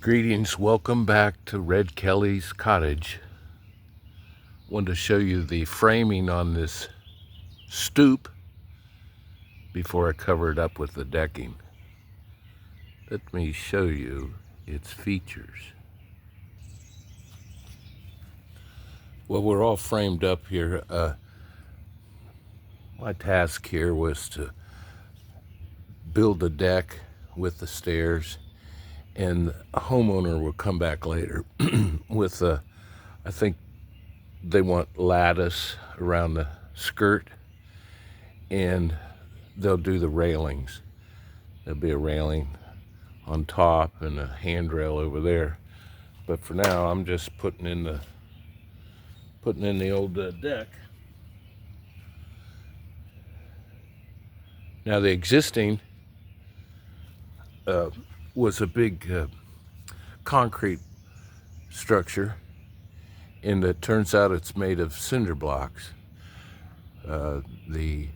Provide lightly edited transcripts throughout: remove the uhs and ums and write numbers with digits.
Greetings, welcome back to Red Kelly's cottage. Wanted to show you the framing on this stoop before I cover it up with the decking. Let me show you its features. Well, we're all framed up here. My task here was to build a deck with the stairs, and a homeowner will come back later with I think they want lattice around the skirt, and they'll do the railings. There'll be a railing on top and a handrail over there. But for now, I'm just putting in the old deck. Now the existing was a big concrete structure, and it turns out it's made of cinder blocks. The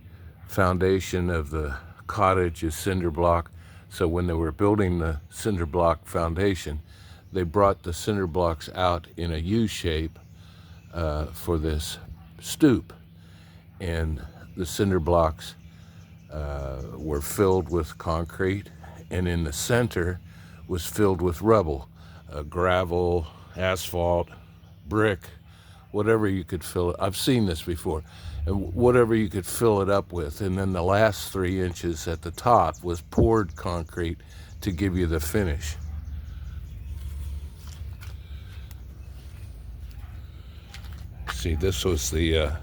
foundation of the cottage is cinder block, so when they were building the cinder block foundation, they brought the cinder blocks out in a U shape for this stoop, and the cinder blocks were filled with concrete, and in the center was filled with rubble, gravel, asphalt, brick, whatever you could fill it. I've seen this before, and whatever you could fill it up with. And then the last 3 inches at the top was poured concrete to give you the finish. See, this was the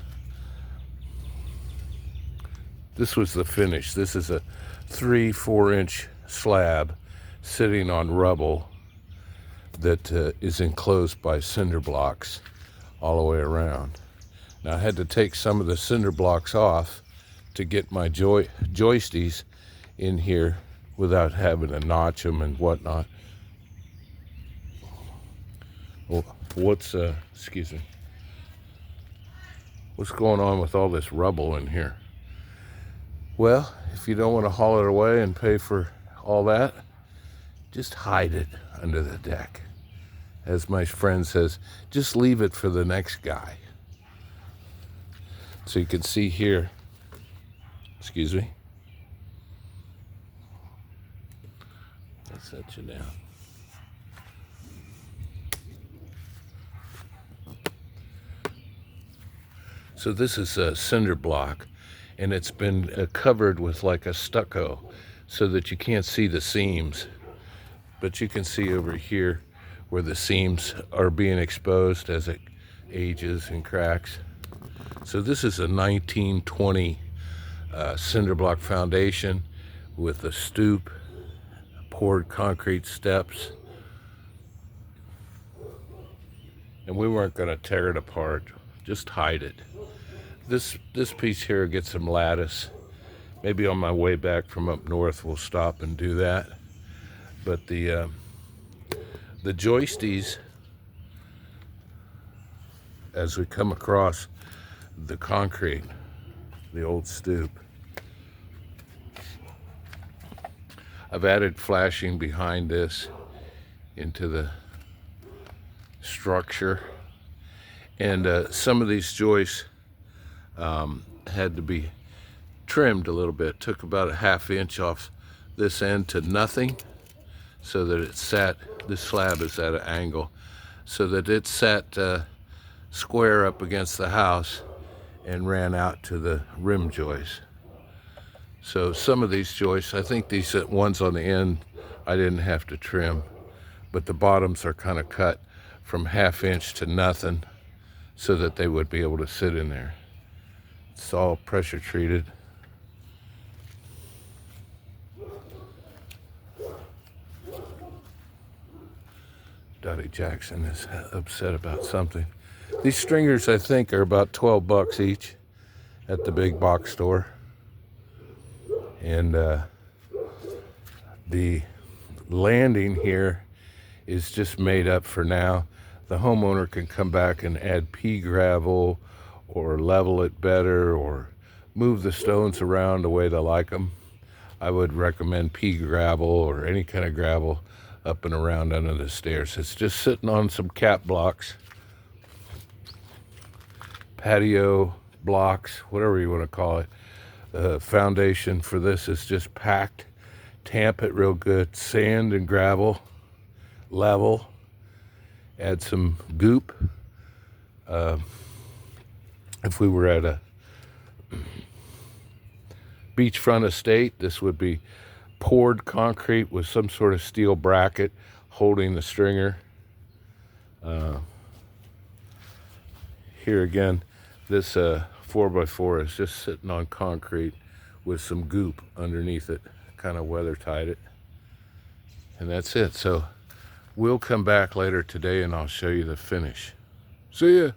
finish. This is a 3-4 inch slab sitting on rubble that is enclosed by cinder blocks all the way around. Now I had to take some of the cinder blocks off to get my joisties in here without having to notch them and whatnot. Well, excuse me. What's going on with all this rubble in here? Well, if you don't want to haul it away and pay for all that, just hide it under the deck. As my friend says, just leave it for the next guy. So you can see here, excuse me. I'll set you down. So this is a cinder block, and it's been covered with like a stucco so that you can't see the seams. But you can see over here where the seams are being exposed as it ages and cracks. So this is a 1920 cinder block foundation with a stoop, poured concrete steps. And we weren't going to tear it apart, just hide it. This piece here gets some lattice. Maybe on my way back from up north we'll stop and do that. But the joisties, as we come across the concrete, the old stoop, I've added flashing behind this into the structure, and some of these joists had to be trimmed a little bit. Took about a 1/2 inch off this end to nothing, so that it sat, this slab is at an angle, so that it sat square up against the house and ran out to the rim joist. So some of these joists, I think these ones on the end, I didn't have to trim, but the bottoms are kind of cut from 1/2 inch to nothing so that they would be able to sit in there. It's all pressure treated. Dottie Jackson is upset about something. These stringers, I think, are about $12 each at the big box store. And the landing here is just made up for now. The homeowner can come back and add pea gravel or level it better or move the stones around the way they like them. I would recommend pea gravel or any kind of gravel up and around under the stairs. It's just sitting on some cap blocks, patio blocks, whatever you want to call it. The foundation for this is just packed. Tamp it real good. Sand and gravel, level. Add some goop. If we were at a beachfront estate, this would be poured concrete with some sort of steel bracket holding the stringer. Here again, this 4x4 is just sitting on concrete with some goop underneath it, kind of weather tied it. And that's it. So we'll come back later today and I'll show you the finish. See ya.